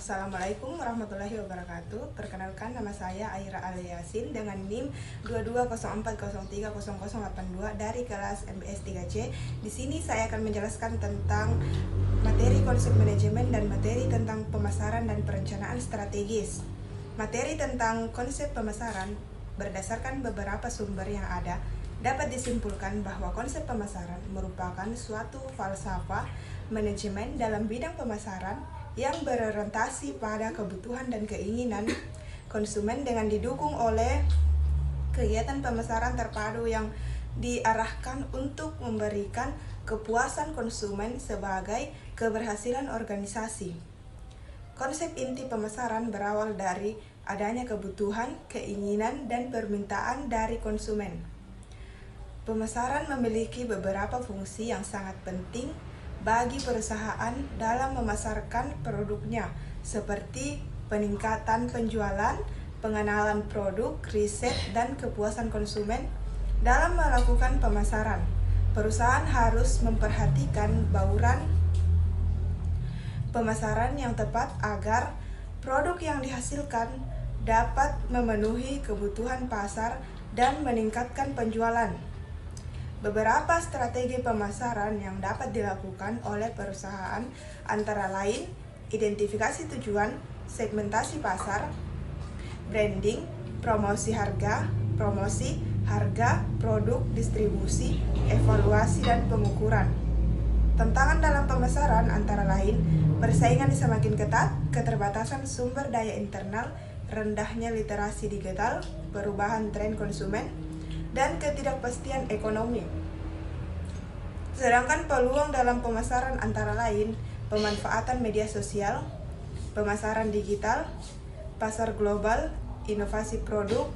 Assalamualaikum warahmatullahi wabarakatuh. Perkenalkan, nama saya Aira Aliasin dengan NIM 2204030082 dari kelas MBS 3C. Di sini saya akan menjelaskan tentang materi konsep manajemen dan materi tentang pemasaran dan perencanaan strategis. Materi tentang konsep pemasaran berdasarkan beberapa sumber yang ada dapat disimpulkan bahwa konsep pemasaran merupakan suatu falsafah manajemen dalam bidang pemasaran yang berorientasi pada kebutuhan dan keinginan konsumen dengan didukung oleh kegiatan pemasaran terpadu yang diarahkan untuk memberikan kepuasan konsumen sebagai keberhasilan organisasi. Konsep inti pemasaran berawal dari adanya kebutuhan, keinginan, dan permintaan dari konsumen. Pemasaran memiliki beberapa fungsi yang sangat penting bagi perusahaan dalam memasarkan produknya, seperti peningkatan penjualan, pengenalan produk, riset, dan kepuasan konsumen. Dalam melakukan pemasaran, perusahaan harus memperhatikan bauran pemasaran yang tepat agar produk yang dihasilkan dapat memenuhi kebutuhan pasar dan meningkatkan penjualan. Beberapa strategi pemasaran yang dapat dilakukan oleh perusahaan antara lain identifikasi tujuan, segmentasi pasar, branding, promosi harga, produk, distribusi, evaluasi, dan pengukuran. Tantangan dalam pemasaran antara lain persaingan semakin ketat, keterbatasan sumber daya internal, rendahnya literasi digital, perubahan tren konsumen, dan ketidakpastian ekonomi. Sedangkan peluang dalam pemasaran antara lain pemanfaatan media sosial, pemasaran digital, pasar global, inovasi produk,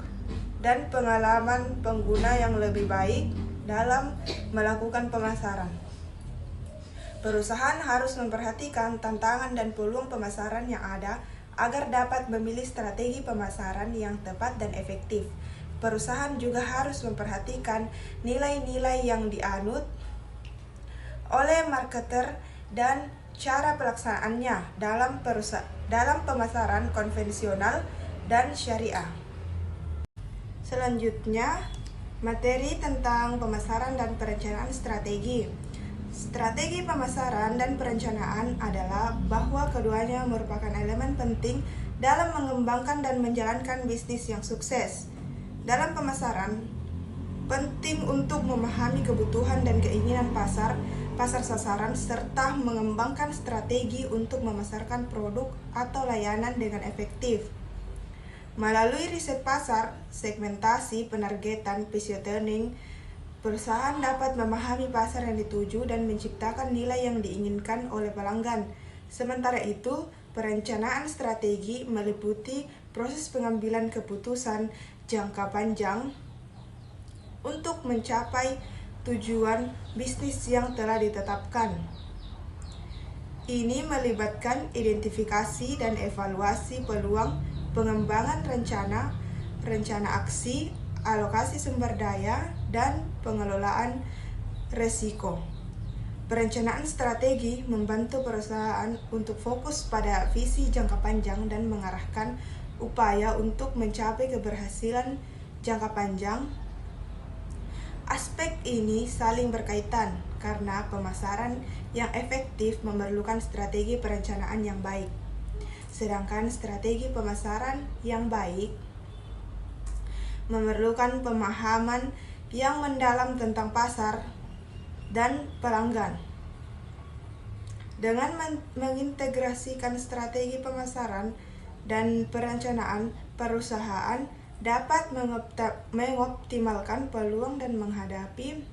dan pengalaman pengguna yang lebih baik dalam melakukan pemasaran. Perusahaan harus memperhatikan tantangan dan peluang pemasaran yang ada agar dapat memilih strategi pemasaran yang tepat dan efektif. Perusahaan juga harus memperhatikan nilai-nilai yang dianut oleh marketer dan cara pelaksanaannya dalam pemasaran konvensional dan syariah. Selanjutnya, materi tentang pemasaran dan perencanaan strategi. Strategi pemasaran dan perencanaan adalah bahwa keduanya merupakan elemen penting dalam mengembangkan dan menjalankan bisnis yang sukses. Dalam pemasaran, penting untuk memahami kebutuhan dan keinginan pasar sasaran, serta mengembangkan strategi untuk memasarkan produk atau layanan dengan efektif. Melalui riset pasar, segmentasi, penargetan, positioning, perusahaan dapat memahami pasar yang dituju dan menciptakan nilai yang diinginkan oleh pelanggan. Sementara itu, perencanaan strategi meliputi proses pengambilan keputusan jangka panjang untuk mencapai tujuan bisnis yang telah ditetapkan. Ini melibatkan identifikasi dan evaluasi peluang, pengembangan rencana aksi, alokasi sumber daya, dan pengelolaan risiko. Perencanaan strategi membantu perusahaan untuk fokus pada visi jangka panjang dan mengarahkan upaya untuk mencapai keberhasilan jangka panjang. Aspek ini saling berkaitan karena pemasaran yang efektif memerlukan strategi perencanaan yang baik. Sedangkan strategi pemasaran yang baik memerlukan pemahaman yang mendalam tentang pasar dan pelanggan. Dengan mengintegrasikan strategi pemasaran dan perencanaan, perusahaan dapat mengoptimalkan peluang dan menghadapi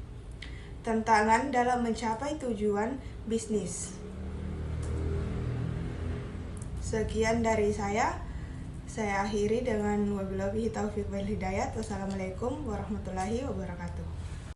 tantangan dalam mencapai tujuan bisnis. Sekian dari saya akhiri dengan wabillahi taufiq wal hidayah. Wassalamualaikum warahmatullahi wabarakatuh.